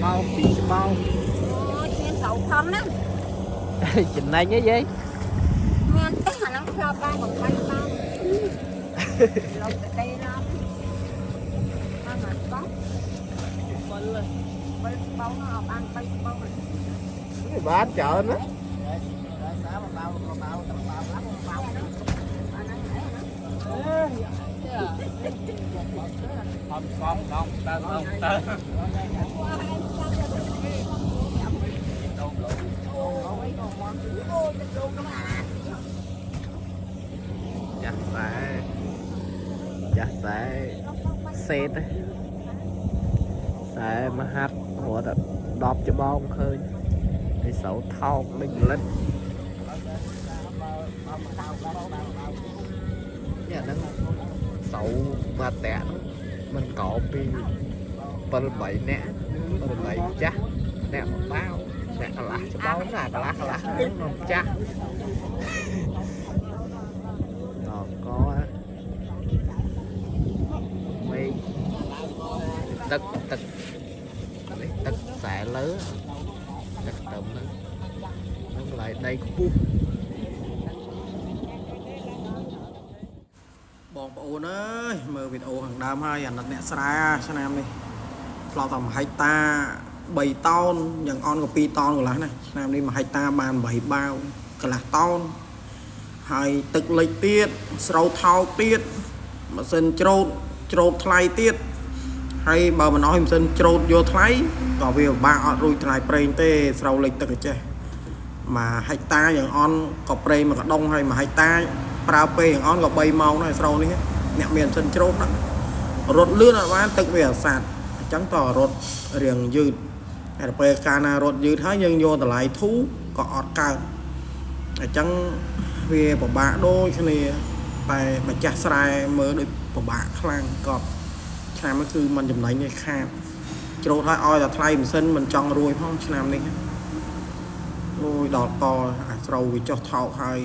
bao bị bao Nghe sầu không đó. chừng này nhớ gì Nghe cái mà nó cho ba còn bay bao. Lâu từ đây lắm. Ăn mà bóc. Bay bao nó học ăn bay bao rồi. cái bán chợ nữa không chắc sẽ xe đấy sẽ mà hátหัวđập đọp cho bom khơi thì sầu thao mình lên nhà nó sầu và tẻ mình có bị bật bậy nè bật bậy chắc nè một bao nè là cho bao là chắc có mấy tất tất tất xẻ lớn tất tầm nó lại đây khu បងប្អូនអើយមើលវីដេអូខាងដើមហើយអាណិតអ្នកស្រែឆ្នាំនេះផ្លោតតែ1ហិកតា3តោនយ៉ាងអន់ក៏2តោនកន្លះណាឆ្នាំនេះ1ហិកតាបាន8បាវកន្លះតោនហើយទឹកលិចទៀតស្រូវថោកទៀតម៉ាស៊ីនច្រូតថ្លៃទៀតហើយបើមិនអស់ម៉ាស៊ីនច្រូតយកថ្លៃក៏វាពិបាកអត់រួចថ្លៃប្រេងទេស្រូវលិចទឹកចេះ1ហិកតាយ៉ាងអន់ក៏ប្រេងមួយកដុងហើយ1ហិកតាប្រើពេលយ៉ាងអន់ក៏3ម៉ោងដែរស្រូវនេះអ្នកមានសិនច្រូតរត់លឿនអត់បានទឹកវាអាសាត់អញ្ចឹងតរត់រៀងយឺតតែពេលកាលណារត់យឺតហើយយើងយកតម្លៃធូរក៏អត់កើតអញ្ចឹងវាពិបាកដូចគ្នាតែម្ចាស់ស្រែមើលដូចពិបាកខ្លាំងក៏ឆ្នាំនេះគឺมันចំណេញឯខាតច្រូតឲ្យតែថ្លៃម៉ាស៊ីនមិនចង់រួយផងឆ្នាំនេះអូយដល់តអាស្រូវវាចុះថោកហើយ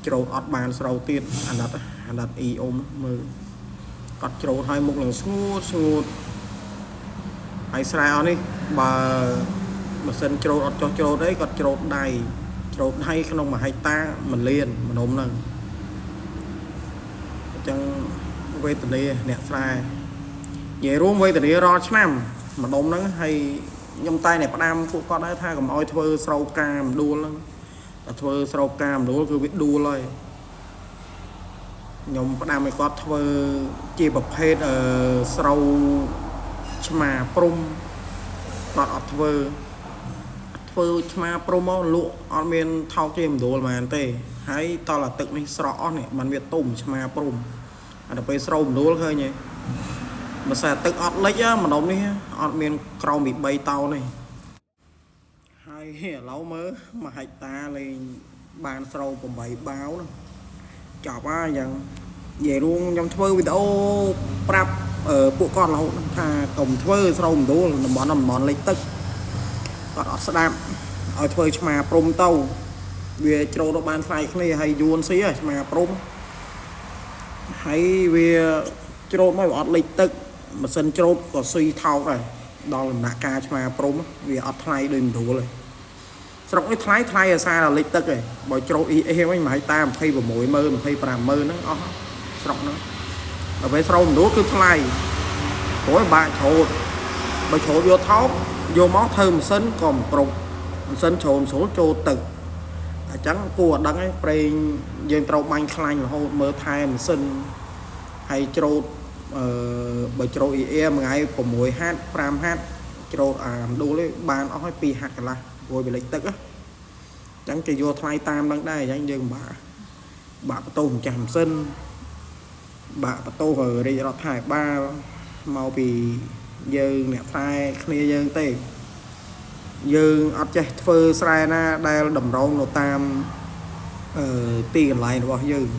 ច្រូតអត់បានស្រូវទៀតអាណិតអ៊ីអ៊ុំមើលគាត់ច្រូតឲ្យមុខនឹងស្ងួតហើយស្រែអស់នេះបើម៉ាស៊ីនច្រូតអត់ចុះច្រូតអីគាត់ច្រូតដៃក្នុង1ហិកតា1លានម្ដុំហ្នឹងអញ្ចឹងវេទនាអ្នកស្រែនិយាយរួមវេទនារាល់ឆ្នាំម្ដុំហ្នឹងហើយខ្ញុំតែផ្ដាំពួកគាត់ដែរថាកុំឲ្យធ្វើស្រូវកាមដួលហ្នឹងតែធ្វើស្រូវកាមដួលគឺវាដួលហើយខ្ញុំផ្ដាំឲ្យគាត់ធ្វើជាប្រភេទស្រូវឆ្មាព្រំគាត់អត់ធ្វើឆ្មាព្រំមកលក់អត់មានថោកជាមដួលហ្មងទេហើយតលទឹកនេះស្រក់អស់នេះมันវាទុំឆ្មាព្រំដល់ពេលស្រូវមដួលឃើញទេបើស្អែទឹកអត់លិចម្ដុំនេះអត់មានក្រោមពី3តោនទេហើយឥឡូវមើល1ហិកតាលេងបានស្រូវ8បាវចប់ហើយអញ្ចឹងនិយាយរួមខ្ញុំធ្វើវីដេអូប្រាប់ពួកគាត់រហូតថាកុំធ្វើស្រូវមដួលតំបន់លិចទឹកគាត់អត់ស្ដាប់ឲ្យធ្វើឆ្មាព្រំទៅវាច្រូតបានថ្លៃគ្នាហើយយួនស៊ីឆ្មាព្រំហើយវាច្រូតមកអត់លិចទឹកម៉ាស៊ីនច្រូតក៏ស៊ីថោកដែរដល់ដំណាក់កាលឆ្មាព្រំវាអត់ថ្លៃដូចមដួលទេស្រុកនេះថ្លៃអាសាដល់លិចទឹកឯងបើច្រូតអ៊ីវិញ1ហិកតា260000 250000ហ្នឹងអស់ស្រុកហ្នឹងដល់ពេលស្រូវមដួលគឺថ្លៃព្រោះបាក់ច្រូតបើច្រូតយកថោកយកមកធ្វើម៉ាស៊ីនក៏មិនគ្រប់ម៉ាស៊ីនច្រូតស្រួលចូលទឹកអញ្ចឹងគួរអត់ដឹងឯងប្រេងយើងត្រូវបាញ់ខ្លាញ់រហូតមើលថែម៉ាស៊ីនហើយច្រូតបើច្រូតមួយថ្ងៃ6ហាត់5ហាត់ច្រូតអាមដួលឯងបានអស់ឲ្យ2ហាត់កន្លះព្រោះវាលិចទឹកអញ្ចឹងគេយកថ្លៃតាមនឹងដែរអញ្ចឹងយើងបាក់បន្ទោសម្ចាស់ម៉ាស៊ីនបាក់បន្ទោរាជរដ្ឋាភិបាលមកពីយើងអ្នកខ្សែគ្នាយើងទេយើងអត់ចេះធ្វើស្រែណាដែលតម្រង់នៅតាមទីកន្លែងរបស់យើង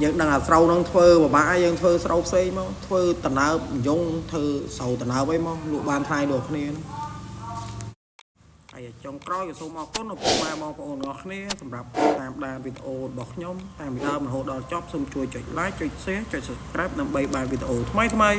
ដឹងថាស្រូវនឹងធ្វើពិបាកយើងធ្វើស្រូវផ្សេងមកធ្វើតណើបយងធ្វើស្រូវតណើបអីមកលក់បានថ្លៃដូចគ្នាហើយចុងក្រោយក៏សូមអរគុណដល់ពុកម៉ែបងប្អូនទាំងអស់គ្នាសម្រាប់តាមដានវីដេអូរបស់ខ្ញុំតាមពីដើមរហូតដល់ចប់សូមជួយចុច like ចុច share ចុច subscribe ដើម្បីបានវីដេអូថ្មី